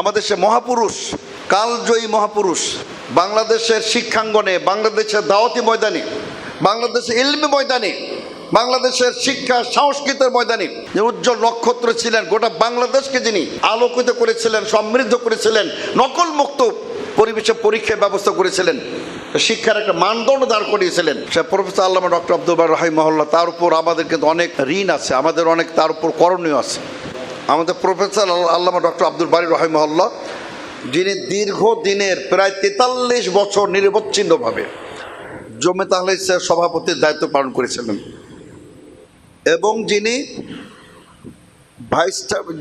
আমাদের সে মহাপুরুষ, কালজয়ী মহাপুরুষ, বাংলাদেশের শিক্ষাঙ্গনে, বাংলাদেশের দাওয়াতি ময়দানে, বাংলাদেশের ইলমি ময়দানে, বাংলাদেশের শিক্ষা সংস্কৃতির ময়দানে যে উজ্জ্বল নক্ষত্র ছিলেন, গোটা বাংলাদেশকে যিনি আলোকিত করেছিলেন, সমৃদ্ধ করেছিলেন, নকল মুক্ত পরিবেশে পরীক্ষার ব্যবস্থা করেছিলেন, শিক্ষার একটা মানদণ্ড দাঁড় করিয়েছিলেন সে প্রফেসর আল্লামা ডক্টর আব্দুল বারী রাহিমাহুল্লাহ। তার উপর আমাদের কিন্তু অনেক ঋণ আছে, আমাদের অনেক তার উপর করণীয় আছে। আমাদের প্রফেসর আল্লামা ডক্টর আব্দুল বারী রাহিমাহুল্লাহ, যিনি দীর্ঘদিনের প্রায় 43 বছর নিরবচ্ছিন্নভাবে জমিয়ত আহলে ইসলামের সভাপতির দায়িত্ব পালন করেছিলেন এবং যিনি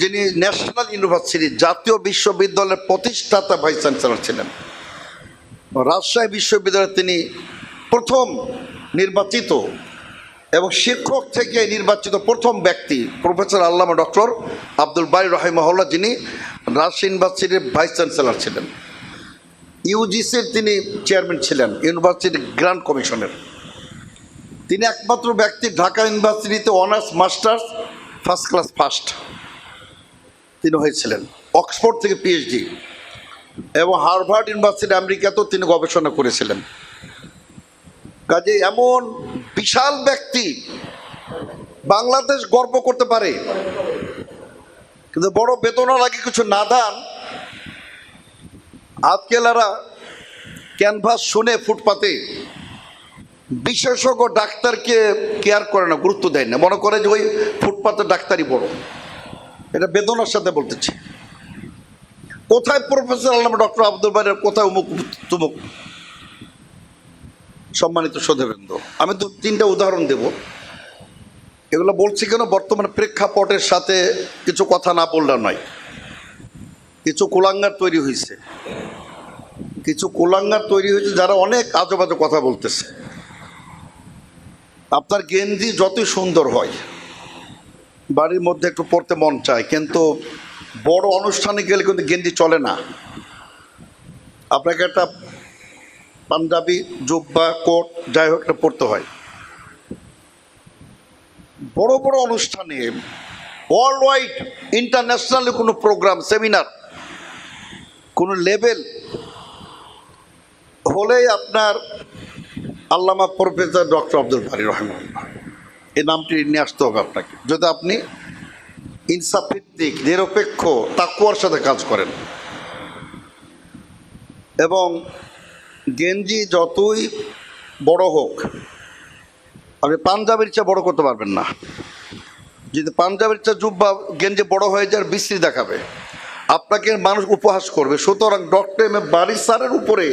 যিনি ন্যাশনাল ইউনিভার্সিটি, জাতীয় বিশ্ববিদ্যালয়ের প্রতিষ্ঠাতা ভাইস চ্যান্সেলর ছিলেন। রাজশাহী বিশ্ববিদ্যালয়ে তিনি প্রথম নির্বাচিত এবং শিক্ষক থেকে নির্বাচিত প্রথম ব্যক্তি প্রফেসর আল্লামা ডক্টর আব্দুল বারী রাহিমাহুল্লাহ, যিনি রাজশাহী ইউনিভার্সিটির ভাইস চ্যান্সেলর ছিলেন। ইউজিসির তিনি চেয়ারম্যান ছিলেন, ইউনিভার্সিটি গ্র্যান্ট কমিশনের। তিনি একমাত্র ব্যক্তি ঢাকা ইউনিভার্সিটিতে honours masters first class first তিনি হয়েছিলেন। অক্সফোর্ড থেকে পিএইচডি এবং হার্ভার্ড ইউনিভার্সিটি আমেরিকাতেও তিনি গবেষণা করেছিলেন। কাজে এমন বিশাল ব্যক্তি বাংলাদেশ গর্ব করতে পারে, কিন্তু বড় বেতনা লাগে কিছু নাদান আজকেলারা ক্যানভাস শুনে ফুটপাতে বিশেষজ্ঞ ডাক্তারকে কেয়ার করে না, গুরুত্ব দেয় না, মনে করে যে ওই ফুটপাতের ডাক্তারই বড়। এটা বেদনার সাথে বলতেছি। কোথায় প্রফেসর আল্লামা ডক্টর আব্দুল বারী, কোথায় অমুক তুমুক। সম্মানিত শ্রোতাবৃন্দ, আমি 2-3টা উদাহরণ দেব। এগুলো বলছি কেন, বর্তমান প্রেক্ষাপটের সাথে কিছু কথা না বললে নয়। কিছু কুলাঙ্গার তৈরি হয়েছে, যারা অনেক আজেবাজে কথা বলতেছে। আপনার গেঞ্জি যতই সুন্দর হয়, বাড়ির মধ্যে একটু পরতে মন চায়, কিন্তু বড় অনুষ্ঠানে গেলে কিন্তু গেঞ্জি চলে না। আপনাকে একটা পাঞ্জাবি, জুব্বা, কোট, যাই হোক একটা পরতে হয়। বড় বড় অনুষ্ঠানে, ওয়ার্ল্ড ওয়াইড ইন্টারন্যাশনালি কোনো প্রোগ্রাম, সেমিনার, কোনো লেভেল হলেই আপনার আল্লামা প্রফেসর ডক্টর আব্দুল বারী রাহিমাহুল্লাহ এই নামটি নিয়ে আসতে হবে আপনাকে, যদি আপনি ইনসাফভিত্তিক, নিরপেক্ষ, তাকওয়ার সাথে কাজ করেন। এবং গেঞ্জি যতই বড় হোক, আপনি পাঞ্জাবির চেয়ে বড় করতে পারবেন না। যদি পাঞ্জাবির চেয়ে জুব্বা গেঞ্জি বড় হয়ে যায়, বিশ্রী দেখাবে, আপনাকে মানুষ উপহাস করবে। সুতরাং ডক্টর এম এ বারী স্যারের উপরে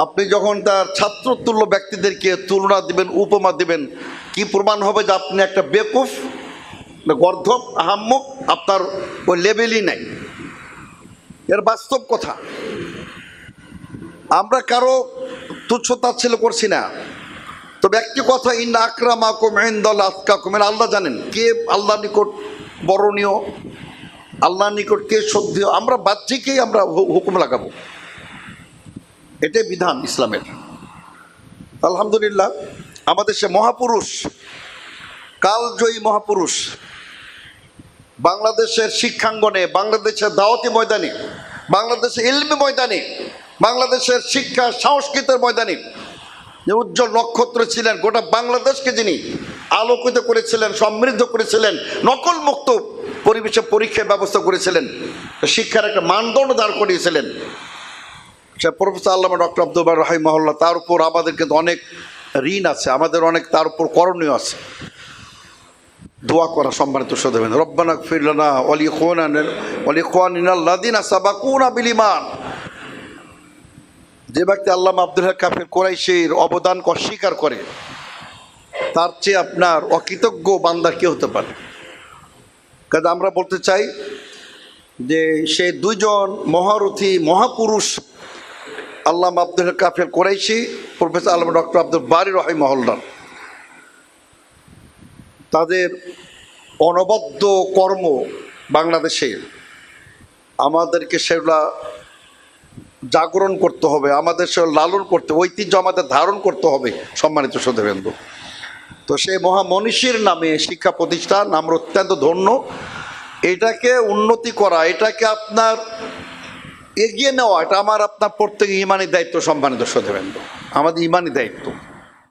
আপনি যখন তার ছাত্রতুল্য ব্যক্তিদেরকে তুলনা দিবেন, উপমা দিবেন, কি প্রমাণ হবে যে আপনি একটা বেকুফ, গর্ধব, আহাম্মক, আপনার ওই লেভেলই নাই। এর বাস্তব কথা। আমরা কারো তুচ্ছ-তাচ্ছিল্য করছি না, তো ব্যক্তি কথা, ইন্না আকরামাকুম ইনদাল্লাহি আতকাকুম, আল্লাহ জানেন কে আল্লাহর নিকট বরণীয়, আল্লাহর নিকট কে শ্রদ্ধেয়। আমরা বাহ্যিকেই আমরা হুকুম লাগাবো, এটাই বিধান ইসলামের। আলহামদুলিল্লাহ, আমাদের সে মহাপুরুষ, কালজয়ী মহাপুরুষ, বাংলাদেশের শিক্ষাঙ্গনে, বাংলাদেশের দাওয়াতি ময়দানে, বাংলাদেশের ইলমি ময়দানে, বাংলাদেশের শিক্ষা সংস্কৃতির ময়দানে যে উজ্জ্বল নক্ষত্র ছিলেন, গোটা বাংলাদেশকে যিনি আলোকিত করেছিলেন, সমৃদ্ধ করেছিলেন, নকল মুক্ত পরিবেশে পরীক্ষার ব্যবস্থা করেছিলেন, শিক্ষার একটা মানদণ্ড দাঁড় করিয়েছিলেন সে প্রফেসর আল্লামা ডক্টর আব্দুল বারী রাহিমাহুল্লাহ। তার উপর আমাদের কিন্তু অনেক ঋণ আছে, আমাদের অনেক তার উপর করণীয় আছে। দোয়া করা, সম্মানিত শ্রোতাবৃন্দ, রব্বানা ইগফির লানা ওয়া লিইখওয়ানিনাল্লাযীনা সাবাকুনা বিল ঈমান। যে ব্যক্তি আল্লামা আব্দুল হক কাফের কুরাইশির অবদানকে অস্বীকার করে, তার চেয়ে আপনার অকৃতজ্ঞ বান্দা কে হতে পারে? কাজে আমরা বলতে চাই যে সেই 2জন মহারথী মহাপুরুষ, আল্লামা আব্দুল হক কাফের কুরাইশি, প্রফেসর আল্লামা ডক্টর আব্দুল বারী রাহিমাহুল্লাহ, তাদের অনবদ্য কর্ম বাংলাদেশে আমাদেরকে সেগুলা জাগরণ করতে হবে, আমাদের সে লালন করতে, ঐতিহ্য আমাদের ধারণ করতে হবে। সম্মানিত শ্রোতাবৃন্দ, তো সেই মহামনীষীর নামে শিক্ষা প্রতিষ্ঠান, আমরা অত্যন্ত ধন্য। এটাকে উন্নতি করা, এটাকে আপনার এগিয়ে নেওয়া, এটা আমার আপনার প্রত্যেক ইমানি দায়িত্ব। সম্মানিত সদস্যবৃন্দ, আমাদের ইমানি দায়িত্ব।